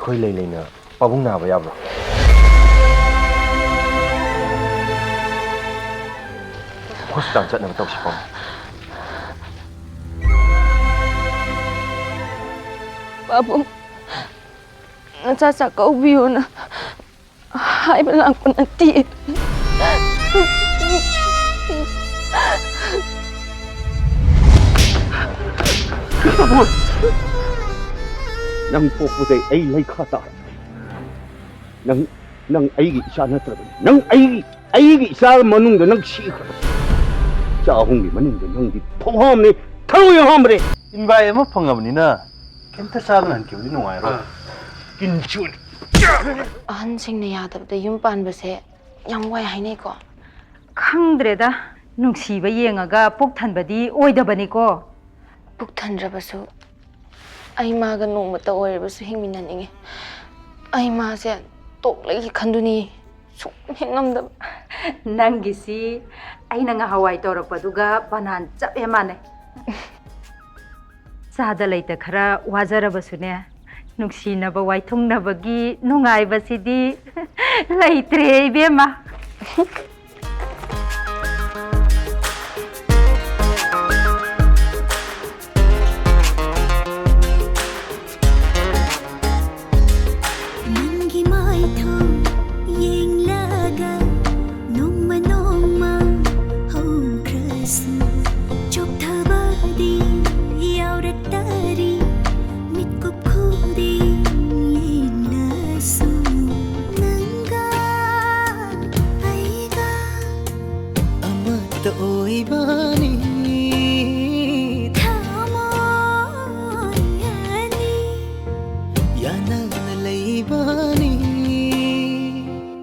ꯑꯩꯈꯣꯏ ꯂꯩ ꯂꯩꯅ ꯄꯥꯕꯨꯡ ꯅꯥꯕ ꯌꯥꯕ꯭ꯔꯣ? ꯍꯣꯁꯄꯤꯇꯥꯜ ꯆꯠꯅꯕ ꯇꯧꯁꯤ ꯄꯥꯕꯨꯡ. ꯄꯥꯕꯨꯡ, ꯅꯆꯥ ꯆꯥꯛꯀꯧꯕꯤꯌꯣꯅ ꯍꯥꯏꯕ ꯂꯥꯛꯄ ꯅꯠꯇꯦ. ꯅꯪ ꯄꯣꯛꯄꯗꯩ ꯑꯩ ꯂꯩꯈꯥ ꯇꯥꯔꯦ. ꯅꯪ ꯑꯩꯒꯤ ꯏꯆꯥ ꯅꯠꯇ꯭ꯔꯕꯅꯤ. ꯅꯪ ꯑꯩꯒꯤ ꯏꯆꯥ ꯃꯅꯨꯡꯗ ꯅꯪ ꯁꯤꯈ꯭ꯔꯕ. ꯏꯆꯥ ꯑꯍꯨꯝꯒꯤ ꯃꯅꯨꯡꯗ ꯅꯪꯗꯤ ꯊꯧꯍꯥꯝꯅꯤ, ꯊꯔꯣꯏ ꯌꯥꯝꯕ꯭ꯔꯦ. ꯏꯟꯚꯥꯏꯠ ꯑꯃ ꯐꯪꯉꯕꯅꯤꯅ ꯀꯩꯝꯇ ꯆꯥꯗꯅ ꯍꯟꯈꯤꯕꯗꯤ ꯅꯨꯡꯉꯥꯏꯔꯣꯏ. ꯀꯤꯟꯆꯨꯅꯤ. ꯑꯍꯟꯁꯤꯡꯅ ꯌꯥꯗꯕꯗ ꯌꯨꯝ ꯄꯥꯟꯕꯁꯦ ꯌꯥꯝ ꯋꯥꯏ ꯍꯥꯏꯅꯩꯀꯣ. ꯈꯪꯗ꯭ꯔꯦꯗ, ꯅꯨꯡꯁꯤꯕ ꯌꯦꯡꯉꯒ ꯄꯨꯛ ꯊꯟꯕꯗꯤ ꯑꯣꯏꯗꯕꯅꯤꯀꯣ. ꯄꯨꯛ ꯊꯟꯗ꯭ꯔꯕꯁꯨ ꯑꯩ ꯃꯥꯒ ꯅꯣꯡꯃꯇ ꯑꯣꯏꯔꯕꯁꯨ ꯍꯤꯡꯃꯤꯟꯅꯅꯤꯡꯉꯤ. ꯑꯩ ꯃꯥꯁꯦ ꯇꯣꯛꯂꯒꯤ ꯈꯟꯗꯨꯅꯤ ꯁꯨꯝ ꯍꯦꯛ ꯉꯝꯗꯕ. ꯅꯪꯒꯤꯁꯤ ꯑꯩꯅ ꯉꯍꯥꯟꯋꯥꯏ ꯇꯧꯔꯛꯄꯗꯨꯒ ꯕꯅꯥꯟ ꯆꯞ ꯍꯦꯛ ꯃꯥꯟꯅꯩ. ꯆꯥꯗ ꯂꯩꯇ ꯈꯔ ꯋꯥꯖꯔꯕꯁꯨꯅꯦ, ꯅꯨꯡꯁꯤꯅꯕ ꯋꯥꯏꯊꯨꯡꯅꯕꯒꯤ ꯅꯨꯡꯉꯥꯏꯕꯁꯤꯗꯤ ꯂꯩꯇ꯭ꯔꯦ ꯏꯕꯦꯝꯃ.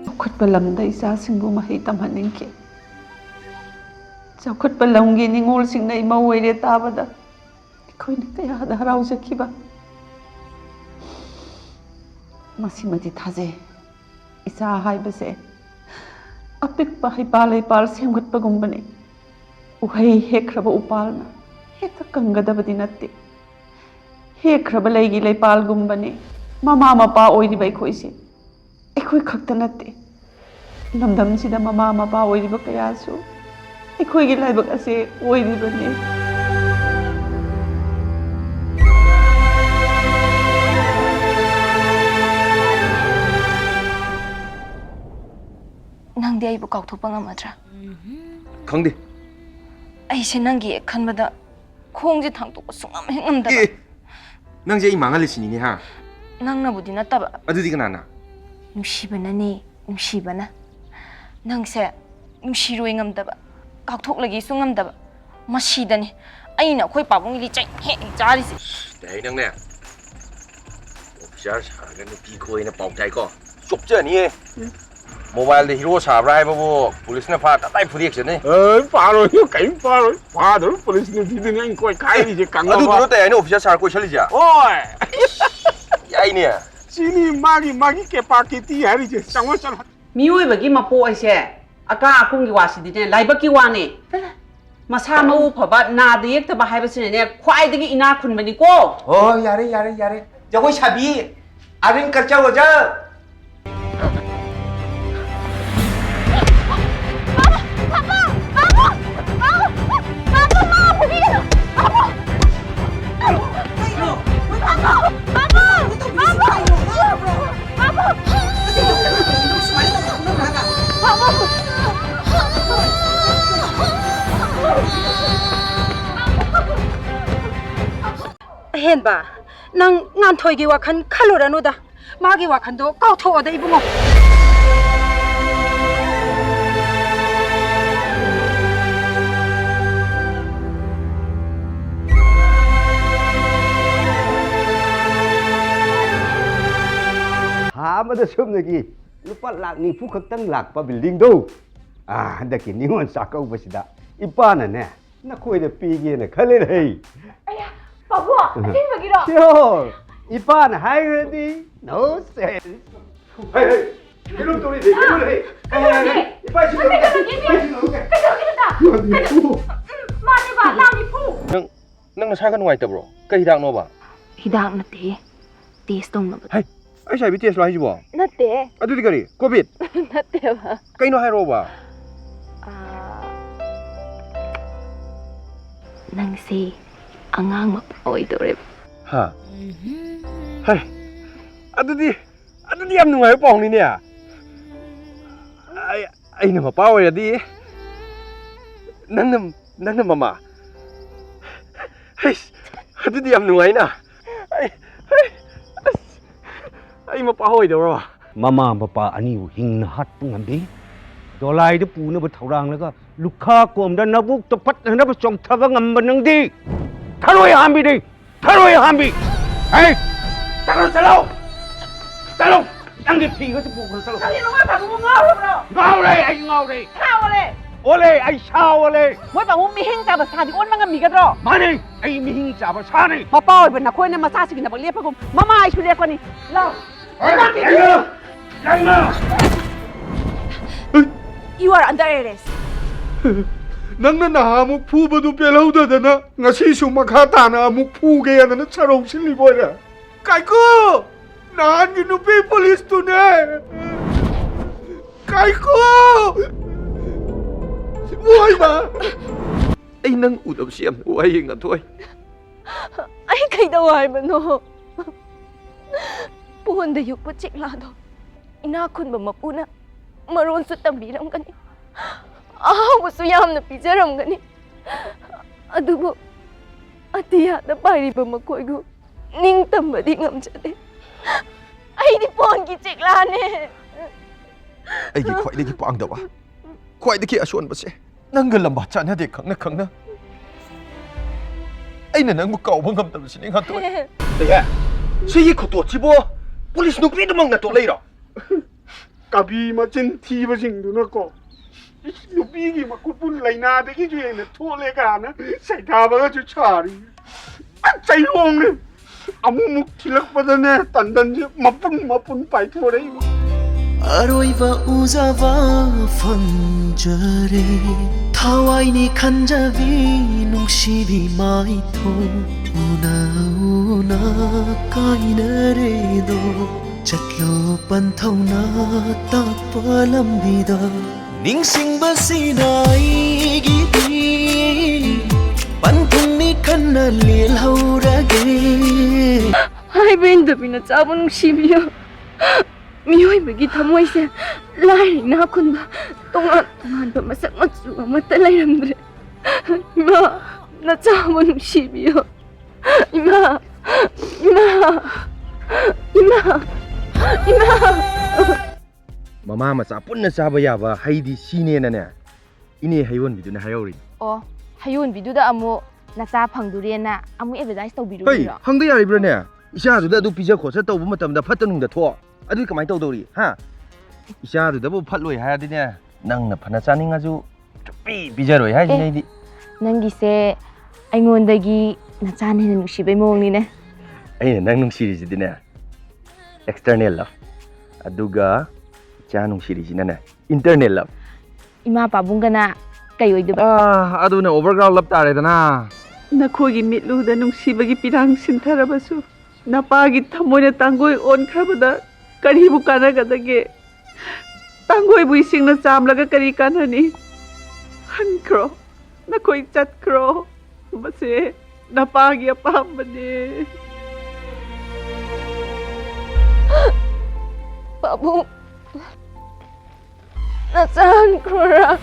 ꯆꯥꯎꯈꯠꯄ ꯂꯝꯗ ꯏꯆꯥꯁꯤꯡꯕꯨ ꯃꯍꯩ ꯇꯝꯍꯟꯅꯤꯡꯈꯤ. ꯆꯥꯎꯈꯠꯄ ꯂꯝꯒꯤ ꯅꯤꯡꯉꯣꯜꯁꯤꯡꯅ ꯏꯃꯧ ꯑꯣꯏꯔꯦ ꯇꯥꯕꯗ ꯑꯩꯈꯣꯏꯅ ꯀꯌꯥꯗ ꯍꯔꯥꯎꯖꯈꯤꯕ. ꯃꯁꯤꯃꯗꯤ ꯊꯥꯖꯩ, ꯏꯆꯥ ꯍꯥꯏꯕꯁꯦ ꯑꯄꯤꯛꯄ ꯍꯩꯄꯥꯜ ꯂꯩꯄꯥꯜ ꯁꯦꯝꯒꯠꯄꯒꯨꯝꯕꯅꯤ. ꯎꯍꯩ ꯍꯦꯛꯈ꯭ꯔꯕ ꯎꯄꯥꯜꯅ ꯍꯦꯛꯇ ꯀꯪꯒꯗꯕꯗꯤ ꯅꯠꯇꯦ. ꯍꯦꯛꯈ꯭ꯔꯕ ꯂꯩꯒꯤ ꯂꯩꯄꯥꯜꯒꯨꯝꯕꯅꯤ ꯃꯃꯥ ꯃꯄꯥ ꯑꯣꯏꯔꯤꯕ ꯑꯩꯈꯣꯏꯁꯦ. ꯑꯩꯈꯣꯏ ꯈꯛꯇ ꯅꯠꯇꯦ, ꯂꯝꯗꯝꯁꯤꯗ ꯃꯃꯥ ꯃꯄꯥ ꯑꯣꯏꯔꯤꯕ ꯀꯌꯥꯁꯨ ꯑꯩꯈꯣꯏꯒꯤ ꯂꯥꯏꯕꯛ ꯑꯁꯦ ꯑꯣꯏꯔꯤꯕꯅꯤ. ꯅꯪꯗꯤ ꯑꯩꯕꯨ ꯀꯥꯎꯊꯣꯛꯄ ꯉꯝꯃꯗ꯭ꯔꯥ? ꯈꯪꯗꯦ. ꯑꯩꯁꯦ ꯅꯪꯒꯤ ꯍꯦꯛ ꯈꯟꯕꯗ ꯈꯣꯡꯁꯦ ꯊꯥꯡꯇꯣꯛꯄ ꯁꯨꯡꯉꯝ ꯍꯦꯛ ꯉꯝꯗꯕ. ꯅꯪꯁꯦ ꯑꯩ ꯃꯥꯡꯍꯜꯂꯤꯁꯤꯅꯤꯅꯦ ꯍꯥ? ꯅꯪꯅꯕꯨꯗꯤ ꯅꯠꯇꯕ. ꯑꯗꯨꯗꯤ ꯀꯅꯥꯅ? ꯅꯨꯡꯁꯤꯕꯅꯅꯤ, ꯅꯨꯡꯁꯤꯕꯅ. ꯅꯪꯁꯦ ꯅꯨꯡꯁꯤꯔꯣꯏ ꯉꯝꯗꯕ, ꯀꯥꯎꯊꯣꯛꯂꯒꯦꯁꯨ ꯉꯝꯗꯕ. ꯃꯁꯤꯗꯅꯤ ꯑꯩꯅ ꯑꯩꯈꯣꯏ ꯄꯥꯕꯨꯡꯒꯤ ꯂꯤꯆꯩ ꯍꯦꯛ ꯆꯥꯔꯤꯁꯦ. ꯑꯩ ꯅꯪꯅꯦ ꯑꯣꯐꯤꯁꯥꯔ ꯁꯥꯔꯒ ꯅꯨꯄꯤ ꯈꯣꯏꯅ ꯄꯥꯎ ꯇꯥꯏꯀꯣ. ꯆꯣꯞꯆꯅꯤꯌꯦ. ꯃꯣꯕꯥꯏꯜꯗ ꯍꯤꯔꯣ ꯁꯥꯕ꯭ꯔꯥ ꯍꯥꯏꯕꯕꯨ ꯄꯨꯂꯤꯁꯅ ꯐꯥ ꯇꯞꯇꯥꯏ ꯐꯨꯗꯦꯛꯆꯅꯤ. ꯄꯥꯔꯣꯏ, ꯀꯩꯝ ꯄꯥꯔꯣꯏ. ꯐꯥꯗꯔ ꯄꯨꯂꯤꯁ ꯅꯨꯄꯤꯗꯨꯅ ꯑꯩ ꯀꯣꯏ ꯈꯥꯏꯔꯤꯁꯦ ꯀꯪꯉꯕ. ꯑꯗꯨꯗꯨ ꯅꯠꯇꯦ ꯑꯩꯅ ꯑꯣꯐꯤꯁꯥꯔ ꯁꯥꯔ ꯀꯣꯏꯁꯜꯂꯤꯁꯦ. ꯍꯣꯏ. ꯌꯥꯏꯅꯦ. ꯁꯤꯅꯤ ꯃꯥꯒꯤ ꯀꯦꯄꯥꯁꯤꯇꯤ ꯍꯥꯏꯔꯤꯁꯦ. ꯆꯪꯉꯣ ꯆꯠꯂꯣ. ꯃꯤꯑꯣꯏꯕꯒꯤ ꯃꯄꯣꯛ ꯍꯥꯏꯁꯦ ꯑꯀꯥ ꯑꯀꯨꯝꯒꯤ ꯋꯥꯁꯤꯗꯤꯅꯦ ꯂꯥꯏꯕꯛꯀꯤ ꯋꯥꯅꯤ. ꯃꯁꯥ ꯃꯎ ꯐꯕ, ꯅꯥꯗ ꯌꯦꯛꯇꯕ ꯍꯥꯏꯕꯁꯤꯅꯅꯦ ꯈ꯭ꯋꯥꯏꯗꯒꯤ ꯏꯅꯥꯛ ꯈꯨꯟꯕꯅꯤꯀꯣ. ꯑꯣ ꯌꯥꯔꯦ. ꯖꯒꯣꯏ ꯁꯥꯕꯤ, ꯑꯥꯔꯤꯟ ꯀꯜꯆꯔ ꯑꯣꯖꯥ. ꯑꯍꯦꯟꯕ, ꯅꯪ ꯉꯥꯟꯊꯣꯏꯒꯤ ꯋꯥꯈꯜ ꯈꯜꯂꯨꯔꯅꯨꯗ. ꯃꯥꯒꯤ ꯋꯥꯈꯜꯗꯣ ꯀꯥꯎꯊꯣꯛꯑꯣꯗ ꯏꯕꯨꯡꯉꯣ. ꯊꯥ ꯑꯃꯗ ꯁꯨꯞꯅꯒꯤ ꯂꯨꯄꯥ ꯂꯥꯛ 90 ꯈꯛꯇꯪ ꯂꯥꯛꯄ ꯕꯤꯜꯗꯤꯡꯗꯣ ꯍꯟꯗꯛꯀꯤ ꯅꯤꯉꯣꯜ ꯆꯥꯛꯀꯧꯕꯁꯤꯗ ꯏꯄꯥꯅꯅꯦ ꯅꯈꯣꯏꯗ ꯄꯤꯒꯦꯅ ꯈꯜꯂꯦ. ꯄꯥꯕꯨꯡ, ꯑꯁꯦꯡꯕꯒꯤꯔꯣ? ꯁꯤꯌꯣꯔ. ꯏꯄꯥꯅ ꯍꯥꯏꯔꯗꯤ ꯅꯣ ꯁꯦꯟꯁ. ꯀꯩꯅꯣ ꯇꯧꯔꯤ. ꯏꯄꯥ ꯅꯪ ꯅꯁꯥꯒ ꯅꯨꯡꯉꯥꯏꯇꯕ꯭ꯔꯣ? ꯀꯩ ꯍꯤꯗꯥꯛꯅꯣꯕ? ꯍꯤꯗꯥꯛ ꯅꯠꯇꯦ, ꯇꯦꯁ ꯇꯧꯅꯕ. ꯑꯩ ꯁꯥꯏꯕꯤ ꯇꯦꯁꯂꯣ ꯍꯥꯏꯁꯤꯕꯣ ꯅꯠꯇꯦ ꯑꯗꯨꯗꯤ ꯀꯔꯤ ꯀꯣꯚꯤꯠ ꯅꯠꯇꯦꯕ ꯀꯩꯅꯣ ꯍꯥꯏꯔꯛꯑꯣꯕ ꯅꯪꯁꯤ ꯑꯉꯥꯡ ꯃꯄꯥ ꯑꯣꯏꯗꯧꯔꯦꯕ ꯍꯥ ꯍꯩ ꯑꯗꯨꯗꯤ ꯌꯥꯝ ꯅꯨꯡꯉꯥꯏꯕ ꯄꯥꯎꯅꯤꯅꯦ ꯑꯩꯅ ꯃꯄꯥ ꯑꯣꯏꯔꯗꯤ ꯅꯪꯅ ꯃꯃꯥ ꯍꯩ ꯑꯗꯨꯗꯤ ꯌꯥꯝ ꯅꯨꯡꯉꯥꯏꯅ ꯑꯩ ꯃꯄꯥ ꯑꯣꯏꯗꯧꯔꯕ ꯃꯃꯥ ꯃꯄꯥ ꯑꯅꯤꯕꯨ ꯍꯤꯡꯅ ꯍꯥꯠꯄ ꯉꯝꯗꯦ ꯗꯣꯂꯥꯏꯗ ꯄꯨꯅꯕ ꯊꯧꯔꯥꯡꯂꯒ ꯂꯨꯈꯥ ꯀꯣꯝꯗ ꯅꯕꯨꯛꯇ ꯄꯠꯅꯅꯕ ꯆꯣꯡꯊꯕ ꯉꯝꯕ ꯅꯪꯗꯤ ꯊꯔꯣꯏ ꯍꯥꯝꯕꯤꯅꯤ ꯊꯔꯣꯏ ꯍꯥꯝꯕꯤ ꯍꯩ ꯆꯠꯂꯣ ꯅꯪꯒꯤ ꯐꯤꯒꯁꯨ ꯄꯨꯈ꯭ꯔꯣ ꯆꯠꯂꯣ ꯀꯔꯤꯅꯣ ꯃꯣꯏ ꯄꯥꯕꯨꯡ ꯉꯥꯎꯔꯕ꯭ꯔꯣ ꯉꯥꯎꯔꯦ ꯑꯩ ꯉꯥꯎꯔꯦ ꯉꯥꯎꯔꯦ ꯑꯣꯂꯦ ꯑꯩ ꯁꯥ ꯑꯣꯂꯦ ꯃꯣꯏ ꯄꯥꯕꯨꯡ ꯃꯤꯍꯤꯡ ꯆꯥꯕ ꯁꯥꯗꯤ ꯑꯣꯟꯕ ꯉꯝꯃꯤꯒꯗ꯭ꯔꯣ ꯃꯥꯅꯦ ꯑꯩ ꯃꯤꯍꯤꯡ ꯆꯥꯕ ꯁꯥꯅꯤ ꯃꯄꯥ ꯑꯣꯏꯕ ꯅꯈꯣꯏꯅ ꯃꯆꯥꯁꯤꯡꯒꯤꯗꯃꯛ ꯂꯦꯞꯄꯒꯨꯝ ꯃꯃꯥ ꯑꯩꯁꯨ ꯂꯦꯞꯀꯅꯤ ꯂꯥꯎ You are under arrest. ꯅꯪꯅ ꯅꯍꯥꯟꯃꯨꯛ ꯐꯨꯕꯗꯨ ꯄꯦꯜꯍꯧꯗꯗꯅ ꯉꯁꯤꯁꯨ ꯃꯈꯥ ꯇꯥꯅ ꯑꯃꯨꯛ ꯐꯨꯒꯦꯗꯅ ꯁꯔꯧ ꯁꯤꯜꯂꯤꯕꯣꯏꯔꯦ ꯀꯥꯏꯀꯣ ꯅꯍꯥꯟꯒꯤ ꯅꯨꯄꯤ ꯄꯨꯂꯤꯁꯇꯨꯅꯦ ꯀꯥꯏꯀꯣ ꯃꯣꯏꯕ ꯑꯩ ꯅꯪ ꯎꯗꯕꯁꯤ ꯌꯥꯝ ꯋꯥꯏꯌꯦ ꯉꯥꯟꯊꯣꯏ ꯑꯩ ꯀꯩꯗꯧ ꯍꯥꯏꯕꯅꯣ ꯄꯣꯟꯗ ꯌꯣꯛꯄ ꯆꯦꯛꯂꯥꯗꯣ ꯏꯅꯥꯛ ꯈꯨꯟꯕ ꯃꯄꯨꯅ ꯃꯔꯣꯟꯁꯨ ꯇꯝꯕꯤꯔꯝꯒꯅꯤ ꯑꯍꯥꯎꯕꯁꯨ ꯌꯥꯝꯅ ꯄꯤꯖꯔꯝꯒꯅꯤ ꯑꯗꯨꯕꯨ ꯑꯇꯤꯌꯥꯗ ꯄꯥꯏꯔꯤꯕ ꯃꯈꯣꯏꯕꯨ ꯅꯤꯡꯇꯝꯕꯗꯤ ꯉꯝꯖꯗꯦ ꯑꯩꯗꯤ ꯄꯣꯟꯒꯤ ꯆꯦꯛꯂꯥꯅꯦ ꯑꯩꯒꯤ ꯈ꯭ꯋꯥꯏꯗꯒꯤ ꯄꯥꯡꯗꯕ ꯈ꯭ꯋꯥꯏꯗꯒꯤ ꯑꯁꯣꯟꯕꯁꯦ ꯅꯪꯒ ꯂꯝꯕꯥ ꯆꯥꯟꯅꯗꯦ ꯈꯪꯅ ꯑꯩꯅ ꯅꯪꯕꯨ ꯀꯥꯎꯕ ꯉꯝꯗꯕꯁꯤꯅꯦ ꯉꯥꯟꯊꯣꯏ ꯁꯤꯒꯤ ꯈꯨꯇꯣꯠꯁꯤꯕꯣ ꯄꯨꯂꯤꯁ ꯅꯨꯄꯤꯗꯨꯃꯛꯅ ꯇꯣꯠꯂꯛꯏꯔꯣ ꯀꯕꯤ ꯃꯆꯤꯟ ꯊꯤꯕꯁꯤꯡꯗꯨꯅꯀꯣ ꯅꯨꯄꯤꯒꯤ ꯃꯈꯨꯠꯄꯨ ꯂꯩꯅꯥꯗꯒꯤꯁꯨ ꯍꯦꯟꯅ ꯊꯣꯛꯂꯦ ꯀꯥꯅ ꯁꯩꯊꯥꯕꯒꯁꯨ ꯁꯥꯔꯤ ꯆꯩꯔꯣꯡꯅꯦ ꯑꯃꯨꯛ ꯊꯤꯜꯂꯛꯄꯗꯅꯦ ꯇꯟꯗꯟꯁꯦ ꯃꯄꯨꯟ ꯄꯥꯏꯊꯣꯔꯛꯏꯕ ꯑꯔꯣꯏꯕ ꯎꯖꯕ ꯐꯪꯖꯔꯦ ꯊꯋꯥꯏꯅꯤ ꯈꯟꯖꯕꯤ ꯅꯨꯡꯁꯤꯕꯤ ꯃꯥꯏꯊꯣꯡ ꯎꯅ ꯀꯥꯏꯅꯔꯦꯗꯣ ꯆꯠꯂꯣ ꯄꯟꯊꯧꯅ ꯇꯥꯛꯄ ꯂꯝꯕꯤꯗ ꯅꯤꯡꯁꯤꯡꯕꯁꯤꯅ ꯑꯩꯒꯤꯗꯤ ꯄꯟꯊꯨꯡꯅꯤ ꯈꯟꯅ ꯂꯦꯜꯍꯧꯔꯒꯦ ꯍꯥꯏꯕ ꯏꯟꯗꯕꯤꯅ ꯆꯥꯕ ꯅꯨꯡꯁꯤꯕꯤꯌꯣ ꯃꯤꯑꯣꯏꯕꯒꯤ ꯊꯃꯣꯏꯁꯦ ꯂꯥꯏꯔ ꯏꯅꯥꯛ ꯈꯨꯟꯕ ꯇꯣꯉꯥꯟ ꯇꯣꯉꯥꯟꯕ ꯃꯁꯛ ꯃꯆꯨ ꯑꯃꯠꯇ ꯂꯩꯔꯝꯗ꯭ꯔꯦ ꯏꯃꯥ ꯅꯆꯥꯕꯨ ꯅꯨꯡꯁꯤꯕꯤꯌꯣ 이마 ꯃꯃꯥ ꯃꯆꯥ ꯄꯨꯟꯅ ꯆꯥꯕ ꯌꯥꯕ ꯍꯩꯗꯤ ꯁꯤꯅꯦꯅꯅꯦ ꯏꯅꯦ ꯍꯩꯌꯣꯟꯕꯤꯗꯨꯅ ꯍꯥꯏꯍꯧꯔꯤ ꯑꯣ ꯍꯩꯌꯣꯟꯕꯤꯗꯨꯗ ꯑꯃꯨꯛ ꯅꯆꯥ ꯐꯪꯗꯨꯔꯦꯅ ꯑꯃꯨꯛ ꯑꯦꯗꯚꯔꯇꯥꯏꯁ ꯍꯩ ꯇꯧꯕꯤꯔꯨꯔꯤꯔꯣ ꯍꯪꯗ ꯌꯥꯔꯤꯕ꯭ꯔꯥꯅꯦ ꯏꯆꯥꯗꯨꯗ ꯑꯗꯨ ꯄꯤꯖ ꯈꯣꯠꯆ ꯇꯧꯕ ꯃꯇꯝꯗ ꯐꯠꯇ ꯅꯨꯡꯗ ꯊꯣꯛ ꯑꯗꯨꯗꯤ ꯀꯃꯥꯏꯅ ꯇꯧꯗꯧꯔꯤ ꯍꯥ 이샤ꯗꯨꯗꯕꯨ ꯐꯠꯂꯣꯏ ꯍꯥꯏꯔꯗꯤꯅꯦ ꯅꯪꯅ ꯐꯅ ꯆꯥꯅꯤꯡꯉꯁꯨ ꯄꯤꯖꯔꯣꯏ ꯍꯥꯏꯁꯤꯅꯦ ꯑꯩꯗꯤ ꯅꯪꯒꯤꯁꯦ ꯑꯩꯉꯣꯟꯗꯒꯤ ꯅꯆꯥꯅ ꯍꯦꯟꯅ ꯅꯨꯡꯁꯤꯕꯩ ꯃꯑꯣꯡꯅꯤꯅꯦ ꯑꯩꯅ ꯅꯪ ꯅꯨꯡꯁꯤꯔꯤꯁꯤꯗꯤꯅꯦ ꯑꯦꯛꯁꯇꯔꯅꯦꯜ ꯂꯚ ꯑꯗꯨꯒ 이자 ꯅꯨꯡꯁꯤꯔꯤꯁꯤꯅꯅꯦ ꯏꯟꯇꯔꯅꯦꯜ ꯂꯚ 이마 ꯄꯥꯕꯨꯡꯒꯅ ꯀꯩ ꯑꯣꯏꯗꯣꯏꯕ ꯑꯗꯨꯅ ꯑꯣꯚꯔꯒ꯭ꯔꯥꯎꯟ ꯂꯚ ꯇꯥꯔꯦꯗꯅ ꯅꯈꯣꯏꯒꯤ ꯃꯤꯠꯂꯨꯗ ꯅꯨꯡꯁꯤꯕꯒꯤ ꯄꯤꯔꯥꯡ ꯁꯤꯟꯊꯔꯕꯁꯨ ꯅꯄꯥꯒꯤ ꯊꯃꯣꯏꯅ ꯇꯥꯡꯒꯣꯏ ꯑꯣꯟꯈ꯭ꯔꯕꯗ ꯀꯔꯤꯕꯨ ꯀꯥꯟꯅꯒꯗꯒꯦ ꯇꯥꯡꯒꯣꯏꯕꯨ ꯏꯁꯤꯡꯅ ꯆꯥꯝꯂꯒ ꯀꯔꯤ ꯀꯥꯟꯅꯅꯤ ꯍꯟꯈ꯭ꯔꯣ ꯅꯈꯣꯏ ꯆꯠꯈ꯭ꯔꯣ ꯃꯁꯦ ꯅꯄꯥꯒꯤ ꯑꯄꯥꯝꯕꯅꯦ ꯄꯥꯕꯨꯡ ꯅꯆꯥ ꯍꯟꯈ꯭ꯔꯣꯔꯥ